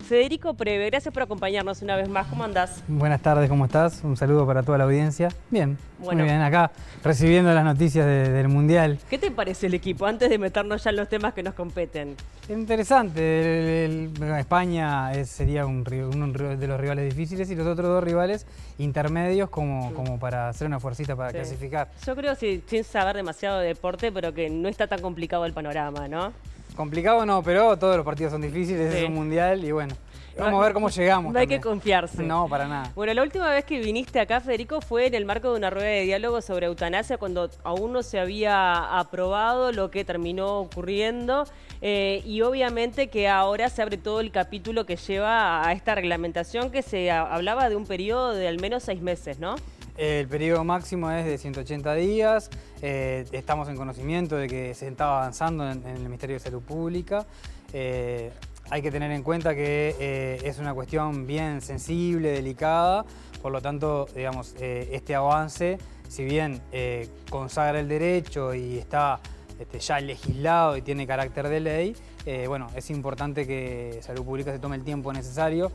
Federico Preve, gracias por acompañarnos una vez más. ¿Cómo andás? Buenas tardes, ¿cómo estás? Un saludo para toda la audiencia. Bien, Bueno. muy bien, acá recibiendo las noticias del Mundial. ¿Qué te parece el equipo antes de meternos ya en los temas que nos competen? Interesante, España sería uno de los rivales difíciles y los otros dos rivales intermedios como para hacer una fuercita para clasificar. Yo creo, sin saber demasiado de deporte, pero que no está tan complicado el panorama, ¿no? Complicado no, pero todos los partidos son difíciles, es un mundial y bueno, vamos a ver cómo llegamos. No hay que confiarse. No, para nada. Bueno, la última vez que viniste acá, Federico, fue en el marco de una rueda de diálogo sobre eutanasia, cuando aún no se había aprobado lo que terminó ocurriendo. Y obviamente que ahora se abre todo el capítulo que lleva a esta reglamentación, que se hablaba de un periodo de al menos 6 meses, ¿no? El periodo máximo es de 180 días, estamos en conocimiento de que se estaba avanzando en el Ministerio de Salud Pública. Hay que tener en cuenta que es una cuestión bien sensible, delicada, por lo tanto, digamos, este avance, si bien consagra el derecho y está ya legislado y tiene carácter de ley, bueno, es importante que Salud Pública se tome el tiempo necesario.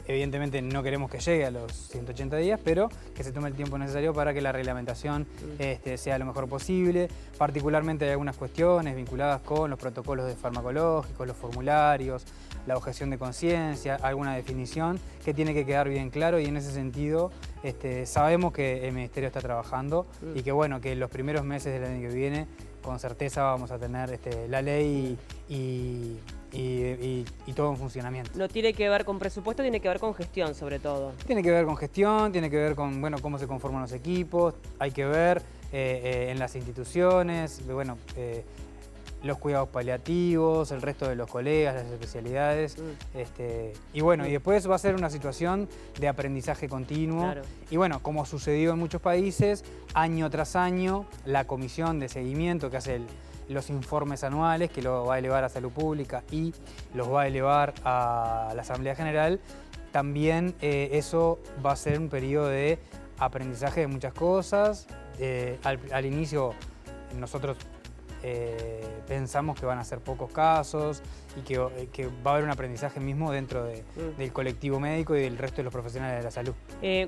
Evidentemente no queremos que llegue a los 180 días, pero que se tome el tiempo necesario para que la reglamentación sea lo mejor posible. Particularmente hay algunas cuestiones vinculadas con los protocolos farmacológicos, los formularios, la objeción de conciencia, alguna definición que tiene que quedar bien claro, y en ese sentido sabemos que el Ministerio está trabajando y que bueno, que en los primeros meses del año que viene con certeza vamos a tener la ley y todo en funcionamiento. No tiene que ver con presupuesto, tiene que ver con gestión sobre todo. Tiene que ver con gestión, tiene que ver con bueno, cómo se conforman los equipos, hay que ver en las instituciones, bueno, los cuidados paliativos, el resto de los colegas, las especialidades. Y bueno, y después va a ser una situación de aprendizaje continuo. Claro. Y bueno, como sucedió en muchos países, año tras año, la comisión de seguimiento que hace los informes anuales, que lo va a elevar a Salud Pública y los va a elevar a la Asamblea General, también eso va a ser un periodo de aprendizaje de muchas cosas. Al inicio nosotros pensamos que van a ser pocos casos y que va a haber un aprendizaje mismo dentro del colectivo médico y del resto de los profesionales de la salud.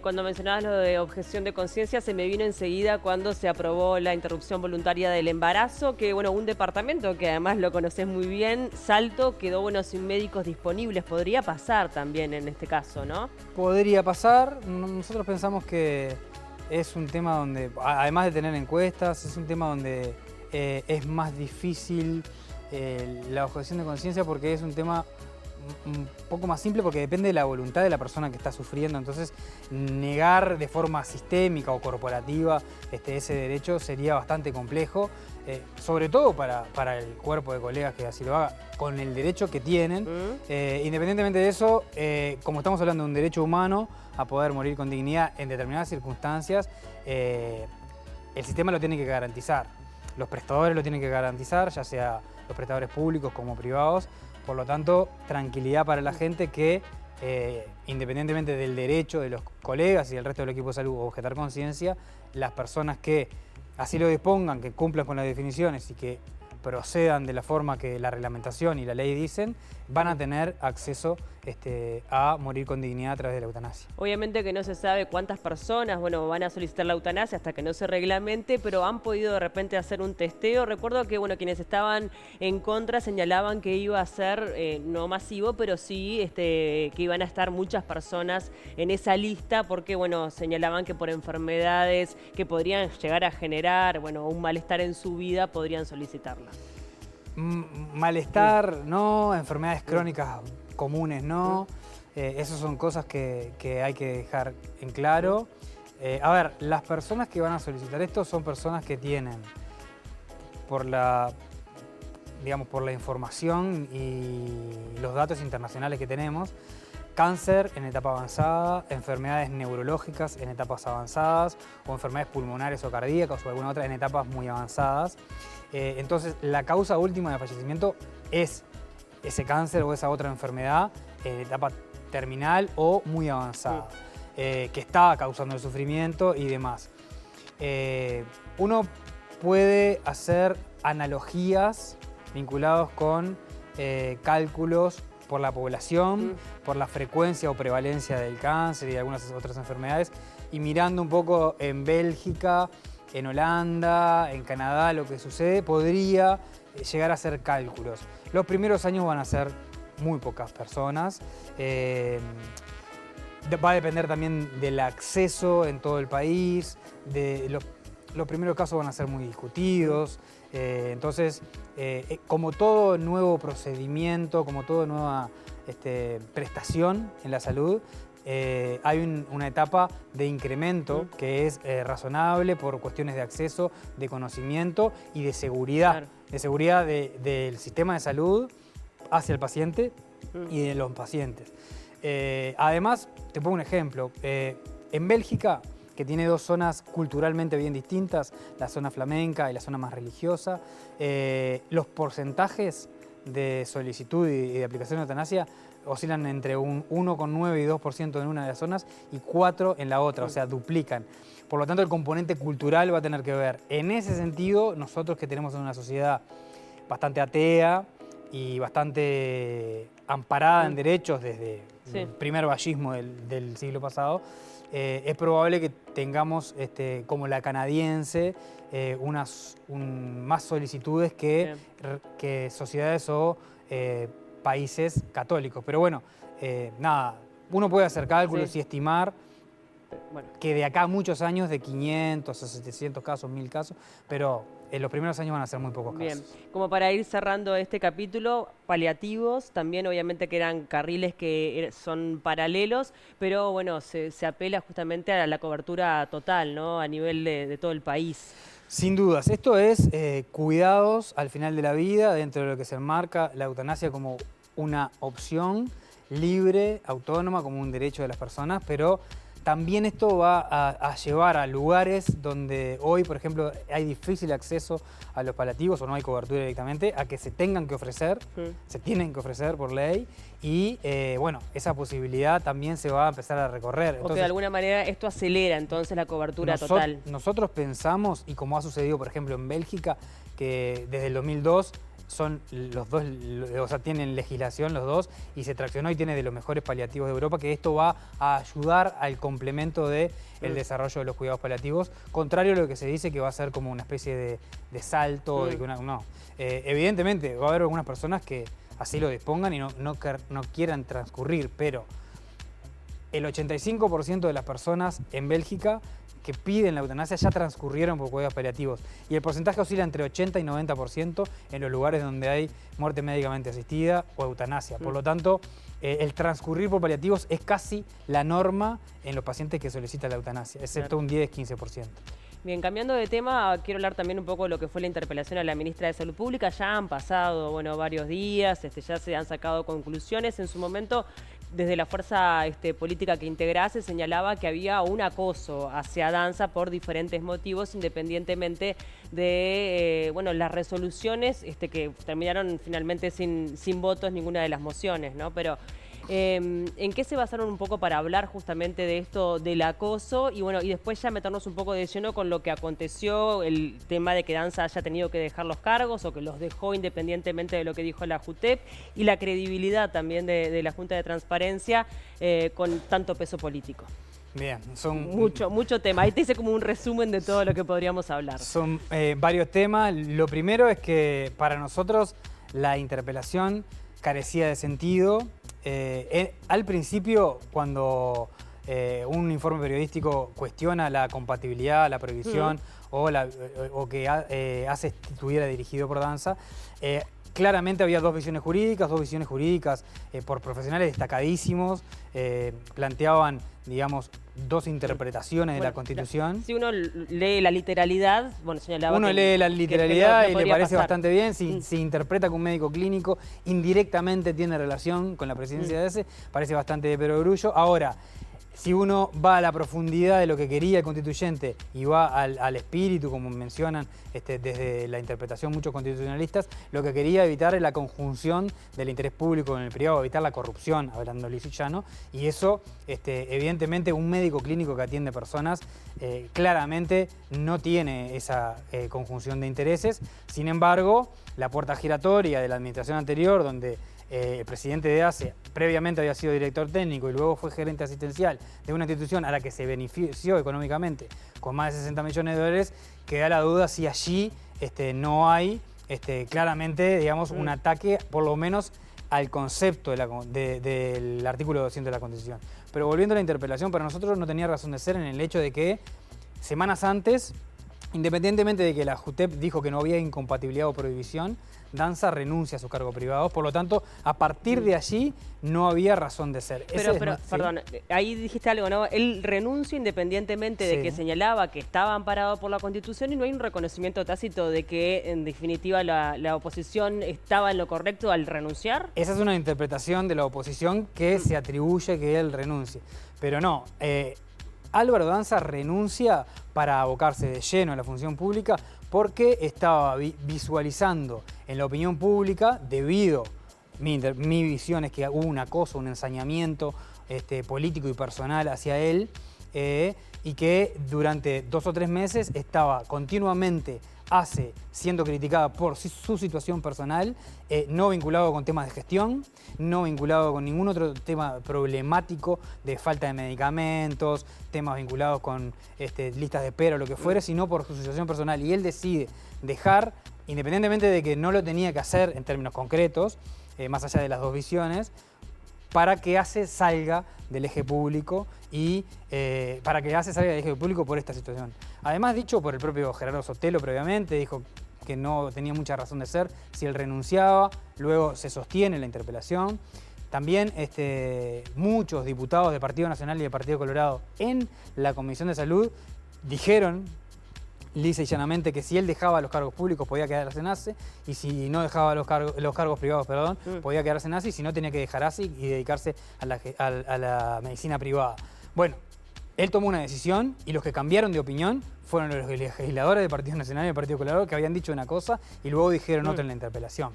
Cuando mencionabas lo de objeción de conciencia, se me vino enseguida cuando se aprobó la interrupción voluntaria del embarazo, que bueno, un departamento que además lo conoces muy bien, Salto, quedó bueno sin médicos disponibles. Podría pasar también en este caso, ¿no? Podría pasar. Nosotros pensamos que es un tema donde, además de tener encuestas, es un tema donde es más difícil la objeción de conciencia, porque es un tema un poco más simple, porque depende de la voluntad de la persona que está sufriendo. Entonces, negar de forma sistémica o corporativa ese derecho sería bastante complejo, sobre todo para el cuerpo de colegas que así lo haga, con el derecho que tienen. Independientemente de eso, como estamos hablando de un derecho humano a poder morir con dignidad en determinadas circunstancias, el sistema lo tiene que garantizar. Los prestadores lo tienen que garantizar, ya sea los prestadores públicos como privados. Por lo tanto, tranquilidad para la gente que, independientemente del derecho de los colegas y del resto del equipo de salud a objetar conciencia, las personas que así lo dispongan, que cumplan con las definiciones y que procedan de la forma que la reglamentación y la ley dicen, van a tener acceso a morir con dignidad a través de la eutanasia. Obviamente que no se sabe cuántas personas van a solicitar la eutanasia hasta que no se reglamente, pero han podido de repente hacer un testeo. Recuerdo que quienes estaban en contra señalaban que iba a ser no masivo, pero sí que iban a estar muchas personas en esa lista, porque señalaban que por enfermedades que podrían llegar a generar un malestar en su vida podrían solicitarla. Malestar no, enfermedades crónicas comunes no, esas son cosas que hay que dejar en claro. A ver, las personas que van a solicitar esto son personas que tienen, por la información y los datos internacionales que tenemos, cáncer en etapa avanzada, enfermedades neurológicas en etapas avanzadas, o enfermedades pulmonares o cardíacas o alguna otra en etapas muy avanzadas. Entonces, la causa última de fallecimiento es ese cáncer o esa otra enfermedad en etapa terminal o muy avanzada, que está causando el sufrimiento y demás. Uno puede hacer analogías vinculados con cálculos por la población, por la frecuencia o prevalencia del cáncer y de algunas otras enfermedades, y mirando un poco en Bélgica, en Holanda, en Canadá, lo que sucede, podría llegar a hacer cálculos. Los primeros años van a ser muy pocas personas. Va a depender también del acceso en todo el país, los primeros casos van a ser muy discutidos. Entonces, como todo nuevo procedimiento, como toda nueva prestación en la salud, hay una etapa de incremento que es razonable por cuestiones de acceso, de conocimiento y de seguridad. Claro. De seguridad del sistema de salud hacia el paciente y de los pacientes. Además, te pongo un ejemplo. En Bélgica, que tiene dos zonas culturalmente bien distintas, la zona flamenca y la zona más religiosa, los porcentajes de solicitud y de aplicación de eutanasia oscilan entre un 1,9 y 2% en una de las zonas y 4% en la otra, o sea, duplican. Por lo tanto, el componente cultural va a tener que ver. En ese sentido, nosotros que tenemos una sociedad bastante atea y bastante amparada en derechos desde el primer vallismo del siglo pasado, es probable que tengamos, como la canadiense, más solicitudes que sociedades o países católicos. Pero bueno, nada, uno puede hacer cálculos y estimar que de acá a muchos años, de 500 a 700 casos, 1000 casos, pero en los primeros años van a ser muy pocos casos. Bien, como para ir cerrando este capítulo, paliativos, también obviamente que eran carriles que son paralelos, pero bueno, se apela justamente a la cobertura total, ¿no? A nivel de todo el país. Sin dudas, esto es cuidados al final de la vida, dentro de lo que se enmarca la eutanasia como una opción libre, autónoma, como un derecho de las personas, pero también esto va a llevar a lugares donde hoy, por ejemplo, hay difícil acceso a los paliativos o no hay cobertura directamente, a que se tengan que ofrecer, se tienen que ofrecer por ley y, bueno, esa posibilidad también se va a empezar a recorrer. Entonces, de alguna manera esto acelera entonces la cobertura total. Nosotros pensamos, y como ha sucedido, por ejemplo, en Bélgica, que desde el 2002 son los dos, o sea, tienen legislación los dos y se traccionó y tiene de los mejores paliativos de Europa, que esto va a ayudar al complemento del desarrollo de los cuidados paliativos, contrario a lo que se dice que va a ser como una especie de salto. De que no. Evidentemente va a haber algunas personas que así lo dispongan y no quieran transcurrir, pero el 85% de las personas en Bélgica que piden la eutanasia ya transcurrieron por cuidados paliativos y el porcentaje oscila entre 80 y 90% en los lugares donde hay muerte médicamente asistida o eutanasia. Por lo tanto, el transcurrir por paliativos es casi la norma en los pacientes que solicitan la eutanasia, excepto un 10-15%. Bien, cambiando de tema, quiero hablar también un poco de lo que fue la interpelación a la ministra de Salud Pública. Ya han pasado, varios días, ya se han sacado conclusiones. En su momento, desde la fuerza política que integrase, señalaba que había un acoso hacia Danza por diferentes motivos, independientemente de las resoluciones que terminaron finalmente sin votos ninguna de las mociones, ¿no? Pero ¿en qué se basaron un poco para hablar justamente de esto del acoso? Y después ya meternos un poco de lleno con lo que aconteció, el tema de que Danza haya tenido que dejar los cargos o que los dejó independientemente de lo que dijo la JUTEP y la credibilidad también de la Junta de Transparencia con tanto peso político. Bien, son mucho tema. Ahí te hice como un resumen de todo lo que podríamos hablar. Son varios temas. Lo primero es que para nosotros la interpelación carecía de sentido. Al principio, cuando un informe periodístico cuestiona la compatibilidad, la prohibición o que hace estuviera dirigido por Danza, claramente había dos visiones jurídicas por profesionales destacadísimos, planteaban, digamos, dos interpretaciones de la Constitución. Si uno lee la literalidad, señalaba uno lee la literalidad y le parece bastante bien. Si interpreta que un médico clínico indirectamente tiene relación con la presidencia de ese, parece bastante de perogrullo. Ahora, si uno va a la profundidad de lo que quería el constituyente y va al espíritu, como mencionan desde la interpretación muchos constitucionalistas, lo que quería evitar es la conjunción del interés público con el privado, evitar la corrupción, hablando liso y llano, y eso, evidentemente, un médico clínico que atiende personas claramente no tiene esa conjunción de intereses. Sin embargo, la puerta giratoria de la administración anterior, donde el presidente de ACE previamente había sido director técnico y luego fue gerente asistencial de una institución a la que se benefició económicamente con más de 60 millones de dólares, queda la duda si allí no hay claramente, digamos, un ataque, por lo menos, al concepto del artículo 200 de la Constitución. Pero volviendo a la interpelación, para nosotros no tenía razón de ser en el hecho de que semanas antes, independientemente de que la JUTEP dijo que no había incompatibilidad o prohibición, Danza renuncia a su cargo privado, por lo tanto, a partir de allí no había razón de ser. Pero perdón, ahí dijiste algo, ¿no? Él renuncia independientemente de que señalaba que estaba amparado por la Constitución y no hay un reconocimiento tácito de que, en definitiva, la oposición estaba en lo correcto al renunciar. Esa es una interpretación de la oposición que se atribuye que él renuncie. Pero no, Álvaro Danza renuncia para abocarse de lleno a la función pública porque estaba visualizando en la opinión pública, debido, mi visión es que hubo un acoso, un ensañamiento político y personal hacia él, y que durante 2 o 3 meses estaba continuamente siendo criticada por su situación personal, no vinculado con temas de gestión, no vinculado con ningún otro tema problemático de falta de medicamentos, temas vinculados con listas de espera o lo que fuere, sino por su situación personal. Y él decide dejar, independientemente de que no lo tenía que hacer en términos concretos, más allá de las dos visiones, para que ACE salga del eje público y por esta situación. Además, dicho por el propio Gerardo Sotelo previamente, dijo que no tenía mucha razón de ser si él renunciaba, luego se sostiene la interpelación. También muchos diputados del Partido Nacional y del Partido Colorado en la Comisión de Salud dijeron lisa y llanamente que si él dejaba los cargos públicos podía quedarse en ACE y si no dejaba los cargos privados, podía quedarse en ACE y si no tenía que dejar ACE y dedicarse a la medicina privada. Bueno, él tomó una decisión y los que cambiaron de opinión fueron los legisladores del Partido Nacional y del Partido Colorado que habían dicho una cosa y luego dijeron otra en la interpelación.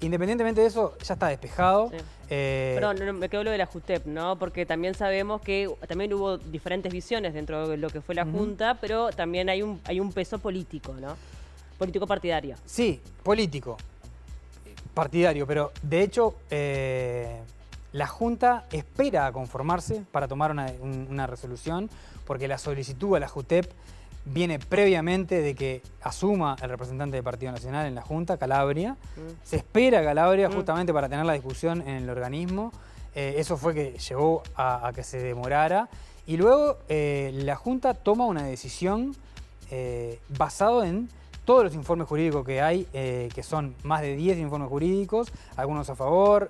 Independientemente de eso, ya está despejado. Sí. Perdón, me quedó lo de la JUTEP, ¿no? Porque también sabemos que también hubo diferentes visiones dentro de lo que fue la Junta, pero también hay un peso político, ¿no? Político partidario. Sí, político, partidario, pero de hecho la Junta espera a conformarse para tomar una resolución, porque la solicitud a la JUTEP viene previamente de que asuma el representante del Partido Nacional en la Junta, Calabria. Se espera a Calabria justamente para tener la discusión en el organismo. Eso fue que llevó a que se demorara. Y luego la Junta toma una decisión basado en todos los informes jurídicos que hay, que son más de 10 informes jurídicos, algunos a favor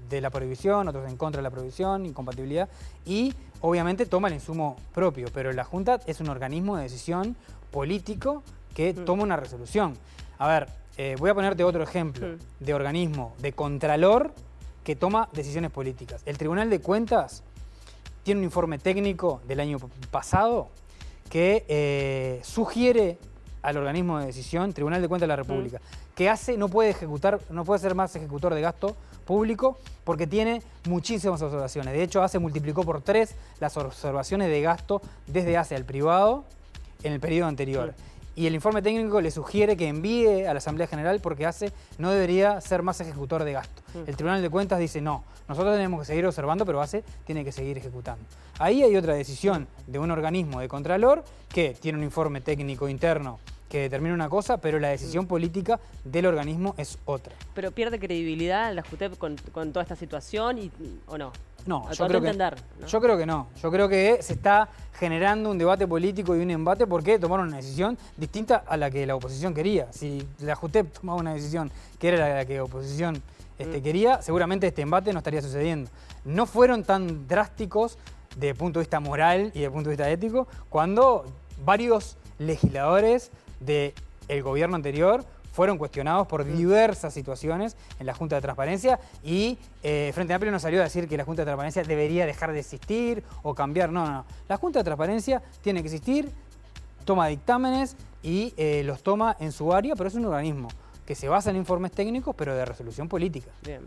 de la prohibición, otros en contra de la prohibición, incompatibilidad, y obviamente toma el insumo propio, pero la Junta es un organismo de decisión político que toma una resolución. A ver, voy a ponerte otro ejemplo de organismo, de contralor que toma decisiones políticas. El Tribunal de Cuentas tiene un informe técnico del año pasado que sugiere al organismo de decisión, Tribunal de Cuentas de la República, que ACE no puede ser más ejecutor de gasto público porque tiene muchísimas observaciones. De hecho, ACE multiplicó por 3 las observaciones de gasto desde ACE al privado en el periodo anterior. Y el informe técnico le sugiere que envíe a la Asamblea General porque ACE no debería ser más ejecutor de gasto. El Tribunal de Cuentas dice no, nosotros tenemos que seguir observando, pero ACE tiene que seguir ejecutando. Ahí hay otra decisión de un organismo de contralor que tiene un informe técnico interno que determina una cosa, pero la decisión política del organismo es otra. ¿Pero pierde credibilidad la JUTEP con toda esta situación o no? No, yo creo que no. Yo creo que se está generando un debate político y un embate porque tomaron una decisión distinta a la que la oposición quería. Si la JUTEP tomaba una decisión que era la que la oposición quería, seguramente este embate no estaría sucediendo. No fueron tan drásticos desde el punto de vista moral y desde el punto de vista ético cuando varios legisladores del gobierno anterior fueron cuestionados por diversas situaciones en la Junta de Transparencia y Frente Amplio nos salió a decir que la Junta de Transparencia debería dejar de existir o cambiar. No. La Junta de Transparencia tiene que existir, toma dictámenes y los toma en su área, pero es un organismo que se basa en informes técnicos, pero de resolución política. Bien.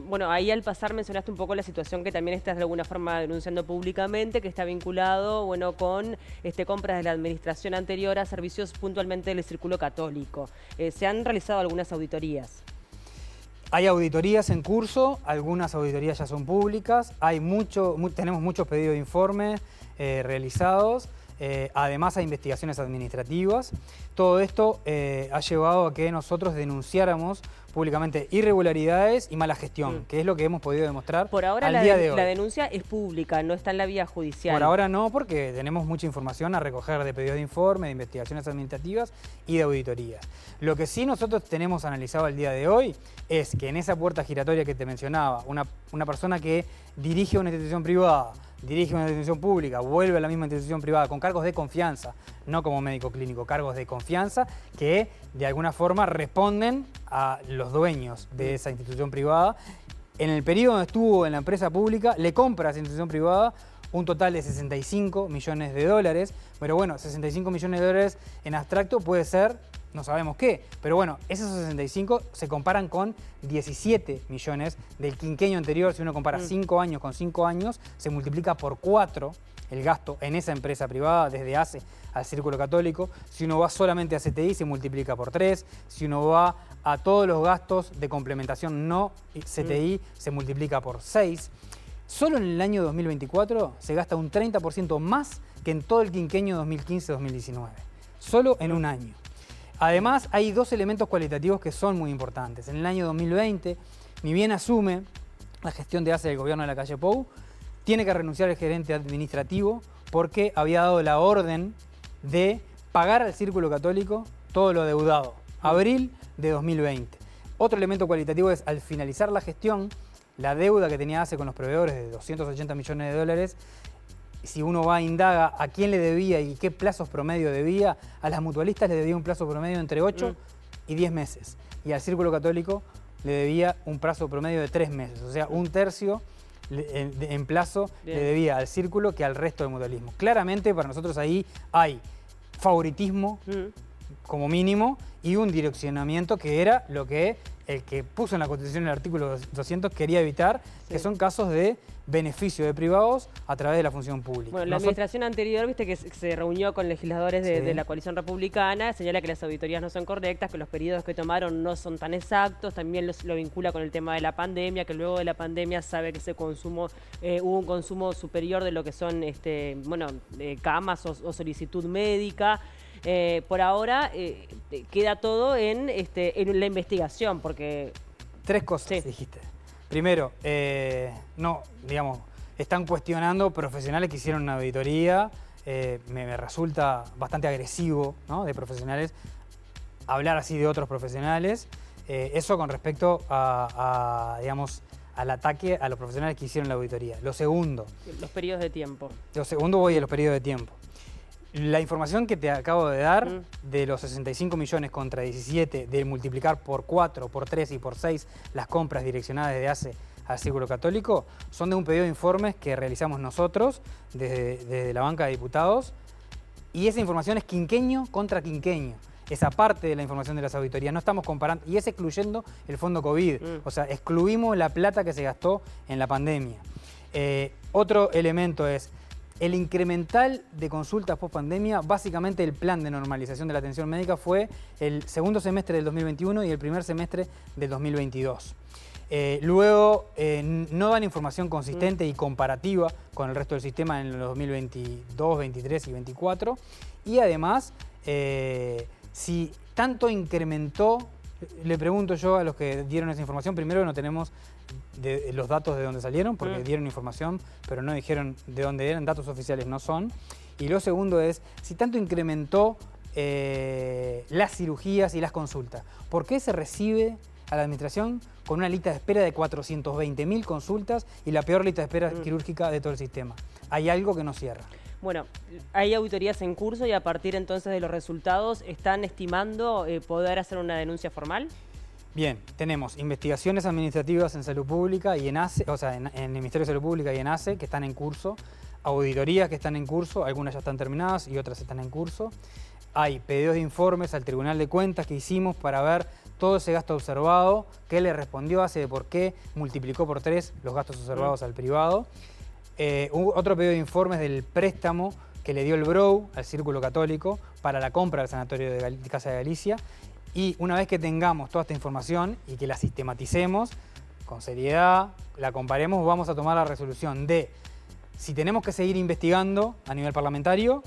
Bueno, ahí al pasar mencionaste un poco la situación que también estás de alguna forma denunciando públicamente, que está vinculado, bueno, con compras de la administración anterior a servicios puntualmente del Círculo Católico. ¿Se han realizado algunas auditorías? Hay auditorías en curso, algunas auditorías ya son públicas, tenemos muchos pedidos de informes realizados, además hay investigaciones administrativas. Todo esto ha llevado a que nosotros denunciáramos públicamente irregularidades y mala gestión, que es lo que hemos podido demostrar Por ahora al día de hoy. La denuncia es pública, no está en la vía judicial. Por ahora no, porque tenemos mucha información a recoger de pedidos de informe, de investigaciones administrativas y de auditorías. Lo que sí nosotros tenemos analizado al día de hoy es que en esa puerta giratoria que te mencionaba, una persona que dirige una institución privada, dirige una institución pública, vuelve a la misma institución privada con cargos de confianza, no como médico clínico, cargos de confianza que de alguna forma responden a los dueños de esa institución privada. En el periodo donde estuvo en la empresa pública, le compra a esa institución privada un total de 65 millones de dólares. Pero bueno, 65 millones de dólares en abstracto puede ser, no sabemos qué, pero bueno, esos 65 se comparan con 17 millones del quinquenio anterior. Si uno compara 5 años con 5 años, se multiplica por 4 el gasto en esa empresa privada, desde ACE al Círculo Católico. Si uno va solamente a CTI, se multiplica por 3. Si uno va a todos los gastos de complementación no CTI, se multiplica por 6. Solo en el año 2024 se gasta un 30% más que en todo el quinquenio 2015-2019. Solo en un año. Además, hay dos elementos cualitativos que son muy importantes. En el año 2020, ni bien asume la gestión de ACE del gobierno de la calle Pou, tiene que renunciar el gerente administrativo porque había dado la orden de pagar al Círculo Católico todo lo adeudado. Abril de 2020. Otro elemento cualitativo es, al finalizar la gestión, la deuda que tenía ACE con los proveedores de 280 millones de dólares, si uno va a indaga a quién le debía y qué plazos promedio debía, a las mutualistas le debía un plazo promedio entre 8 y 10 meses. Y al Círculo Católico le debía un plazo promedio de 3 meses. O sea, un tercio en plazo le debía al Círculo que al resto del mutualismo. Claramente para nosotros ahí hay favoritismo como mínimo y un direccionamiento que era lo que el que puso en la Constitución el artículo 200 quería evitar, que son casos de beneficio de privados a través de la función pública. Bueno, la administración anterior, viste que se reunió con legisladores de la coalición republicana, señala que las auditorías no son correctas, que los periodos que tomaron no son tan exactos, también lo vincula con el tema de la pandemia, que luego de la pandemia sabe que ese consumo, hubo un consumo superior de lo que son camas o solicitud médica. Por ahora queda todo en la investigación, porque... Tres cosas dijiste. Primero, están cuestionando profesionales que hicieron una auditoría. Me resulta bastante agresivo, ¿no?, de profesionales hablar así de otros profesionales. Eso con respecto al ataque a los profesionales que hicieron la auditoría. Lo segundo... Los periodos de tiempo. Lo segundo, voy a los periodos de tiempo. La información que te acabo de dar de los 65 millones contra 17, de multiplicar por 4, por 3 y por 6 las compras direccionadas desde ACE al Círculo Católico, son de un pedido de informes que realizamos nosotros desde la banca de diputados, y esa información es quinquenio contra quinquenio. Esa parte de la información de las auditorías, no estamos comparando, y es excluyendo el fondo COVID, o sea, excluimos la plata que se gastó en la pandemia. Otro elemento es el incremental de consultas post pandemia. Básicamente el plan de normalización de la atención médica fue el segundo semestre del 2021 y el primer semestre del 2022. Luego no dan información consistente y comparativa con el resto del sistema en los 2022, 23 y 24. Y además, si tanto incrementó, le pregunto yo a los que dieron esa información, primero no tenemos los datos de dónde salieron, porque dieron información, pero no dijeron de dónde eran, datos oficiales no son. Y lo segundo es, si tanto incrementó las cirugías y las consultas, ¿por qué se recibe a la administración con una lista de espera de 420.000 consultas y la peor lista de espera quirúrgica de todo el sistema? Hay algo que no cierra. Bueno, hay auditorías en curso y a partir entonces de los resultados, ¿están estimando poder hacer una denuncia formal? Bien, tenemos investigaciones administrativas en Salud Pública y en ACE, o sea, en el Ministerio de Salud Pública y en ACE, que están en curso, auditorías que están en curso, algunas ya están terminadas y otras están en curso. Hay pedidos de informes al Tribunal de Cuentas que hicimos para ver todo ese gasto observado, qué le respondió ACE de por qué multiplicó por 3 los gastos observados al privado. Otro pedido de informes del préstamo que le dio el BROU al Círculo Católico para la compra del sanatorio de Casa de Galicia. Y una vez que tengamos toda esta información y que la sistematicemos con seriedad, la comparemos, vamos a tomar la resolución de si tenemos que seguir investigando a nivel parlamentario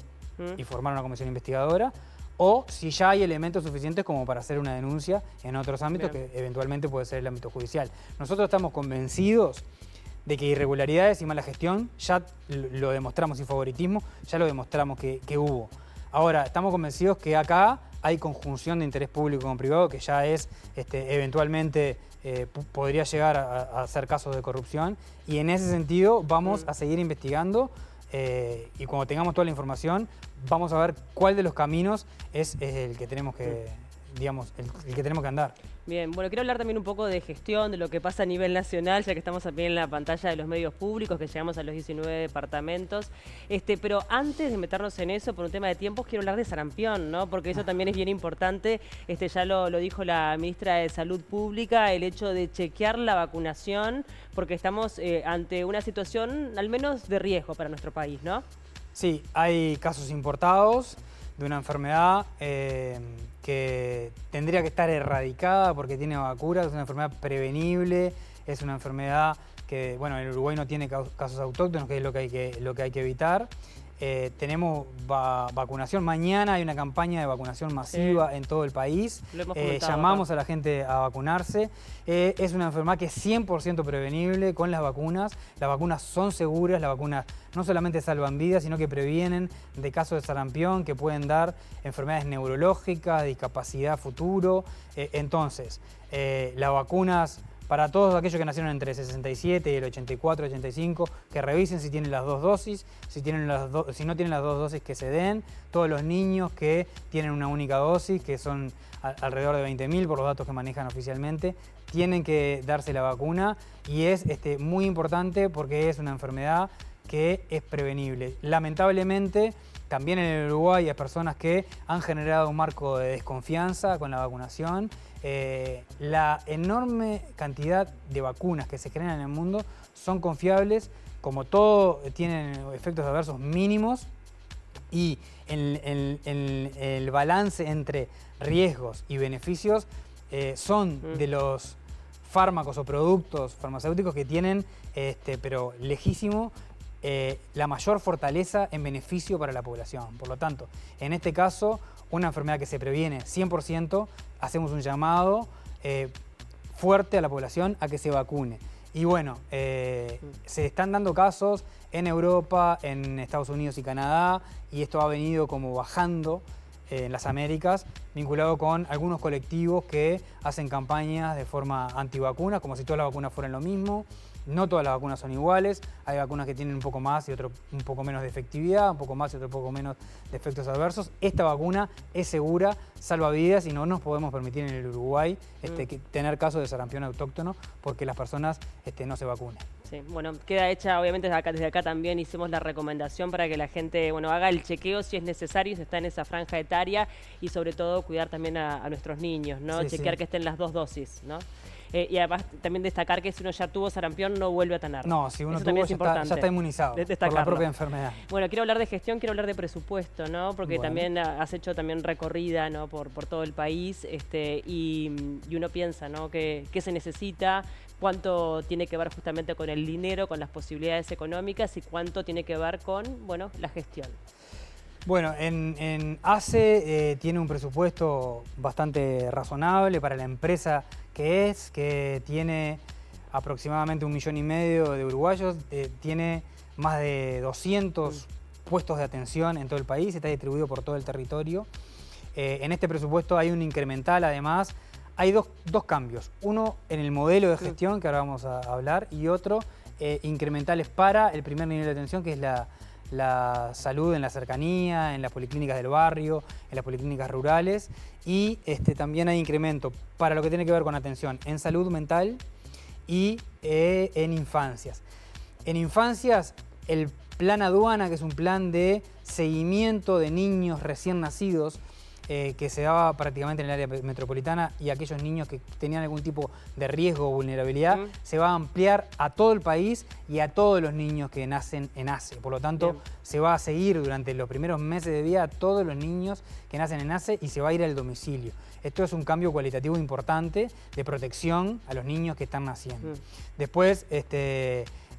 y formar una comisión investigadora, o si ya hay elementos suficientes como para hacer una denuncia en otros ámbitos, que eventualmente puede ser el ámbito judicial. Nosotros estamos convencidos de que irregularidades y mala gestión ya lo demostramos, y favoritismo ya lo demostramos que hubo. Ahora, estamos convencidos que acá hay conjunción de interés público con privado, que ya es eventualmente podría llegar a ser casos de corrupción, y en ese sentido vamos a seguir investigando. Y cuando tengamos toda la información, vamos a ver cuál de los caminos es el que tenemos que, digamos, el que tenemos que andar. Bien, bueno, quiero hablar también un poco de gestión, de lo que pasa a nivel nacional, ya que estamos también en la pantalla de los medios públicos, que llegamos a los 19 departamentos. Pero antes de meternos en eso, por un tema de tiempos, quiero hablar de sarampión, ¿no? Porque eso también es bien importante. Ya lo dijo la ministra de Salud Pública, el hecho de chequear la vacunación, porque estamos ante una situación al menos de riesgo para nuestro país, ¿no? Sí, hay casos importados de una enfermedad que tendría que estar erradicada porque tiene vacuna, es una enfermedad prevenible, es una enfermedad que, bueno, en Uruguay no tiene casos autóctonos, que es lo que hay que evitar. Tenemos vacunación. Mañana hay una campaña de vacunación masiva en todo el país. Llamamos a la gente a vacunarse. Es una enfermedad que es 100% prevenible con las vacunas. Las vacunas son seguras, las vacunas no solamente salvan vidas, sino que previenen de casos de sarampión que pueden dar enfermedades neurológicas, discapacidad futuro. Entonces, las vacunas para todos aquellos que nacieron entre el 67 y el 84, 85, que revisen si tienen las dos dosis, si no tienen las dos dosis que se den. Todos los niños que tienen una única dosis, que son alrededor de 20.000 por los datos que manejan oficialmente, tienen que darse la vacuna, y es muy importante porque es una enfermedad que es prevenible. Lamentablemente, también en el Uruguay hay personas que han generado un marco de desconfianza con la vacunación. La enorme cantidad de vacunas que se generan en el mundo son confiables, como todo tienen efectos adversos mínimos, y el balance entre riesgos y beneficios son de los fármacos o productos farmacéuticos que tienen, pero lejísimo, la mayor fortaleza en beneficio para la población. Por lo tanto, en este caso, una enfermedad que se previene 100%, hacemos un llamado fuerte a la población a que se vacune. Y bueno, se están dando casos en Europa, en Estados Unidos y Canadá, y esto ha venido como bajando en las Américas, vinculado con algunos colectivos que hacen campañas de forma antivacunas, como si todas las vacunas fueran lo mismo. No todas las vacunas son iguales, hay vacunas que tienen un poco más y otro un poco menos de efectividad, un poco más y otro poco menos de efectos adversos. Esta vacuna es segura, salva vidas, y no nos podemos permitir en el Uruguay tener casos de sarampión autóctono porque las personas no se vacunen. Sí, bueno, queda hecha, obviamente desde acá también hicimos la recomendación para que la gente, haga el chequeo si es necesario, si está en esa franja etaria, y sobre todo cuidar también a nuestros niños, ¿no? Chequear que estén las dos dosis, ¿no? Y además también destacar que si uno ya tuvo sarampión no vuelve a tener. No, si uno tuvo ya está inmunizado por la propia enfermedad. Bueno, quiero hablar de gestión, quiero hablar de presupuesto, ¿no? Porque también has hecho también recorrida, ¿no? por todo el país, y uno piensa, ¿no? ¿Qué se necesita? ¿Cuánto tiene que ver justamente con el dinero, con las posibilidades económicas, y cuánto tiene que ver con, la gestión? Bueno, en ACE tiene un presupuesto bastante razonable para la empresa que tiene aproximadamente 1,5 millones de uruguayos, tiene más de 200 puestos de atención en todo el país, está distribuido por todo el territorio. En este presupuesto hay un incremental, además, hay dos cambios. Uno en el modelo de gestión, que ahora vamos a hablar, y otro incrementales para el primer nivel de atención, que es la salud en la cercanía, en las policlínicas del barrio, en las policlínicas rurales, y también hay incremento para lo que tiene que ver con atención en salud mental y en infancias. En infancias, el plan aduana, que es un plan de seguimiento de niños recién nacidos, que se daba prácticamente en el área metropolitana y aquellos niños que tenían algún tipo de riesgo o vulnerabilidad, se va a ampliar a todo el país y a todos los niños que nacen en ACE. Por lo tanto, se va a seguir durante los primeros meses de vida a todos los niños que nacen en ACE y se va a ir al domicilio. Esto es un cambio cualitativo importante de protección a los niños que están naciendo. Después,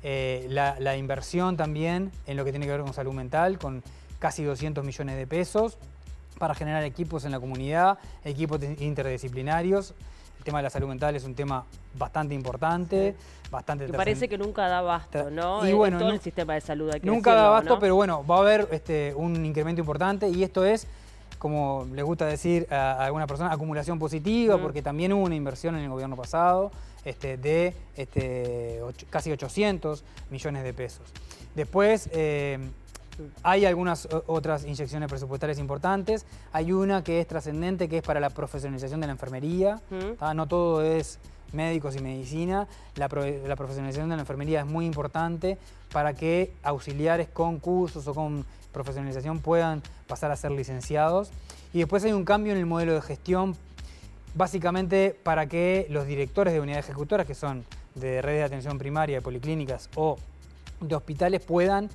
la inversión también en lo que tiene que ver con salud mental, con casi 200 millones de pesos para generar equipos en la comunidad, equipos interdisciplinarios. El tema de la salud mental es un tema bastante importante, bastante que parece que nunca da abasto, ¿no? Y bueno, todo el sistema de salud hay que nunca decirlo, da abasto, ¿no? pero bueno, va a haber un incremento importante y esto es, como les gusta decir a algunas personas, acumulación positiva, porque también hubo una inversión en el gobierno pasado de casi 800 millones de pesos. Después, hay algunas otras inyecciones presupuestarias importantes. Hay una que es trascendente, que es para la profesionalización de la enfermería. No todo es médicos y medicina. La profesionalización de la enfermería es muy importante para que auxiliares con cursos o con profesionalización puedan pasar a ser licenciados. Y después hay un cambio en el modelo de gestión, básicamente para que los directores de unidades ejecutoras, que son de redes de atención primaria, de policlínicas o de hospitales, puedan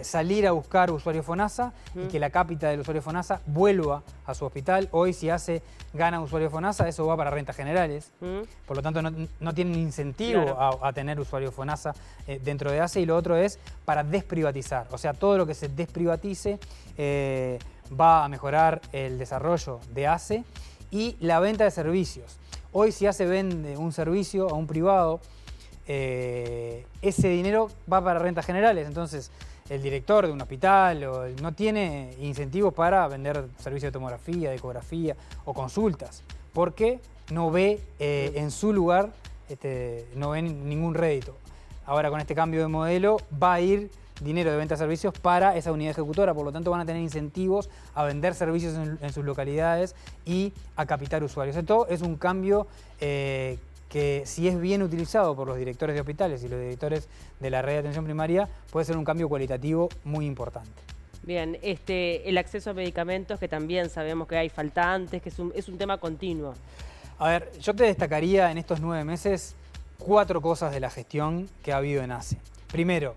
salir a buscar usuarios FONASA y que la cápita del usuario FONASA vuelva a su hospital. Hoy si ACE gana usuario FONASA, eso va para rentas generales. Por lo tanto, no tienen incentivo a tener usuarios FONASA dentro de ACE. Y lo otro es para desprivatizar. O sea, todo lo que se desprivatice va a mejorar el desarrollo de ACE y la venta de servicios. Hoy si ACE vende un servicio a un privado, ese dinero va para rentas generales. Entonces, el director de un hospital no tiene incentivos para vender servicios de tomografía, de ecografía o consultas, porque no ve en su lugar, no ve ningún rédito. Ahora con este cambio de modelo va a ir dinero de venta de servicios para esa unidad ejecutora, por lo tanto van a tener incentivos a vender servicios en sus localidades y a captar usuarios. Esto es un cambio que si es bien utilizado por los directores de hospitales y los directores de la red de atención primaria, puede ser un cambio cualitativo muy importante. Bien, el acceso a medicamentos, que también sabemos que hay faltantes, que es un tema continuo. A ver, yo te destacaría en estos 9 meses 4 cosas de la gestión que ha habido en ACE. Primero,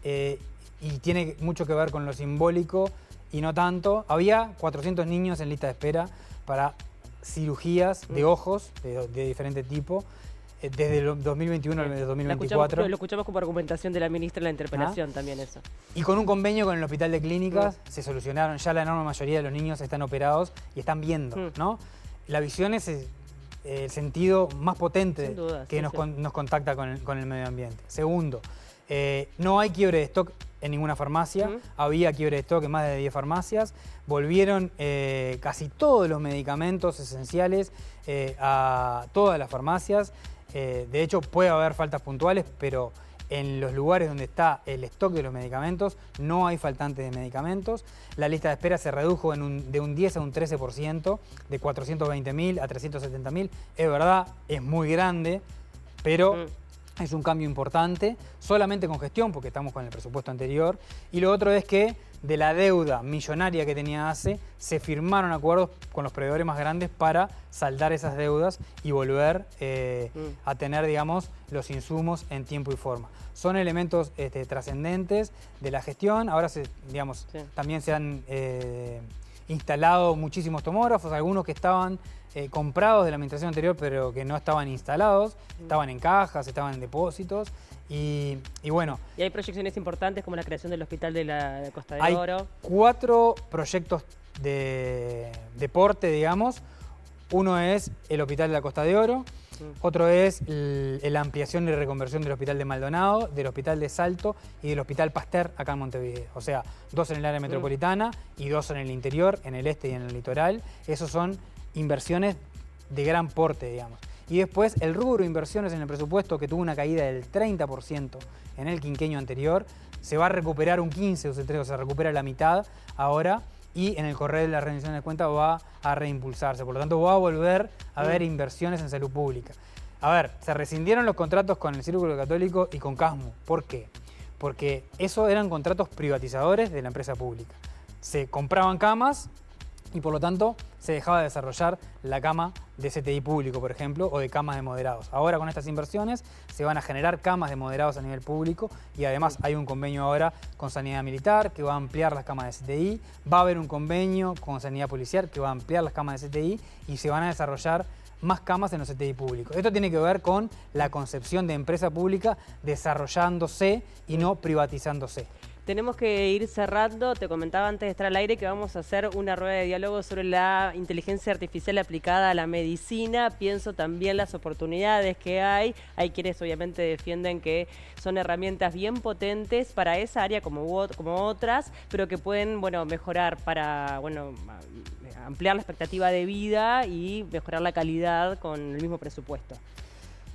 y tiene mucho que ver con lo simbólico y no tanto, había 400 niños en lista de espera para cirugías de ojos de diferente tipo desde el 2021 al 2024. Lo escuchamos como argumentación de la ministra en la interpelación también eso. Y con un convenio con el Hospital de Clínicas se solucionaron, ya la enorme mayoría de los niños están operados y están viendo, ¿no? La visión es el sentido más potente que nos contacta con el medio ambiente. Segundo, no hay quiebre de stock en ninguna farmacia, había quiebre de stock en más de 10 farmacias, volvieron casi todos los medicamentos esenciales a todas las farmacias. De hecho, puede haber faltas puntuales, pero en los lugares donde está el stock de los medicamentos no hay faltantes de medicamentos. La lista de espera se redujo de un 10 a un 13%, de 420.000 a 370.000. Es verdad, es muy grande, pero es un cambio importante, solamente con gestión, porque estamos con el presupuesto anterior. Y lo otro es que de la deuda millonaria que tenía ACE, se firmaron acuerdos con los proveedores más grandes para saldar esas deudas y volver a tener, digamos, los insumos en tiempo y forma. Son elementos trascendentes de la gestión. Ahora, también se han instalado muchísimos tomógrafos, algunos que estaban comprados de la administración anterior, pero que no estaban instalados, estaban en cajas, estaban en depósitos. Y bueno. Y hay proyecciones importantes como la creación del Hospital de la Costa de Oro. Hay 4 proyectos de deporte, digamos. Uno es el Hospital de la Costa de Oro, otro es la ampliación y reconversión del Hospital de Maldonado, del Hospital de Salto y del Hospital Pasteur acá en Montevideo. O sea, 2 en el área metropolitana y 2 en el interior, en el este y en el litoral. Esos son inversiones de gran porte, digamos. Y después el rubro inversiones en el presupuesto, que tuvo una caída del 30% en el quinquenio anterior, se va a recuperar un 15, o sea, se recupera la mitad ahora, y en el correr de la rendición de cuentas va a reimpulsarse. Por lo tanto, va a volver a haber inversiones en salud pública. A ver, se rescindieron los contratos con el Círculo Católico y con CASMU. ¿Por qué? Porque esos eran contratos privatizadores de la empresa pública. Se compraban camas y por lo tanto se dejaba de desarrollar la cama de CTI público, por ejemplo, o de camas de moderados. Ahora con estas inversiones se van a generar camas de moderados a nivel público y además hay un convenio ahora con Sanidad Militar que va a ampliar las camas de CTI, va a haber un convenio con Sanidad Policial que va a ampliar las camas de CTI y se van a desarrollar más camas en los CTI públicos. Esto tiene que ver con la concepción de empresa pública desarrollándose y no privatizándose. Tenemos que ir cerrando. Te comentaba antes de estar al aire que vamos a hacer una rueda de diálogo sobre la inteligencia artificial aplicada a la medicina. Pienso también las oportunidades que hay. Hay quienes obviamente defienden que son herramientas bien potentes para esa área como otras, pero que pueden, bueno, mejorar para, bueno, ampliar la expectativa de vida y mejorar la calidad con el mismo presupuesto.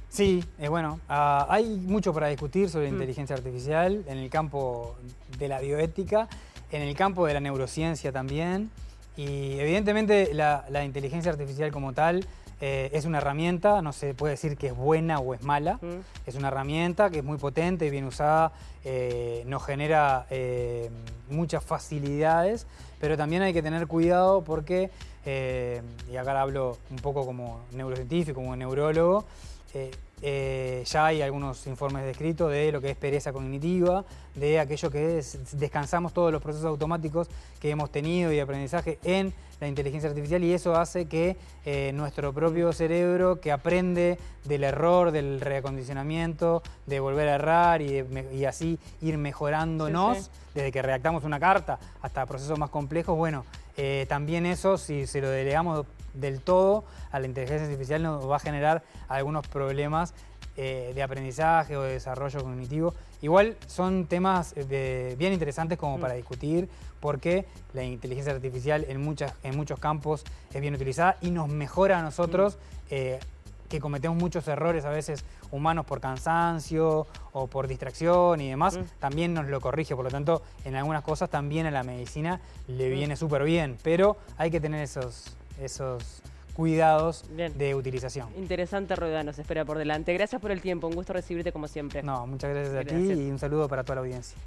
Sí, bueno, hay mucho para discutir sobre inteligencia artificial en el campo de la bioética, en el campo de la neurociencia también. Y evidentemente la inteligencia artificial como tal es una herramienta, no se puede decir que es buena o es mala. Es una herramienta que es muy potente, bien usada, nos genera muchas facilidades, pero también hay que tener cuidado porque, y acá hablo un poco como neurocientífico, como neurólogo, ya hay algunos informes descritos de lo que es pereza cognitiva, de aquello que descansamos todos los procesos automáticos que hemos tenido y aprendizaje en la inteligencia artificial y eso hace que nuestro propio cerebro que aprende del error, del reacondicionamiento, de volver a errar y así ir mejorándonos desde que redactamos una carta hasta procesos más complejos, bueno, también eso si se lo delegamos del todo a la inteligencia artificial nos va a generar algunos problemas de aprendizaje o de desarrollo cognitivo. Igual son temas bien interesantes como para discutir porque la inteligencia artificial en muchos campos es bien utilizada y nos mejora a nosotros que cometemos muchos errores a veces humanos por cansancio o por distracción y demás, también nos lo corrige. Por lo tanto, en algunas cosas también a la medicina le viene súper bien, pero hay que tener esos cuidados de utilización. Interesante rueda nos espera por delante. Gracias por el tiempo, un gusto recibirte como siempre. No, muchas gracias a ti y un saludo para toda la audiencia.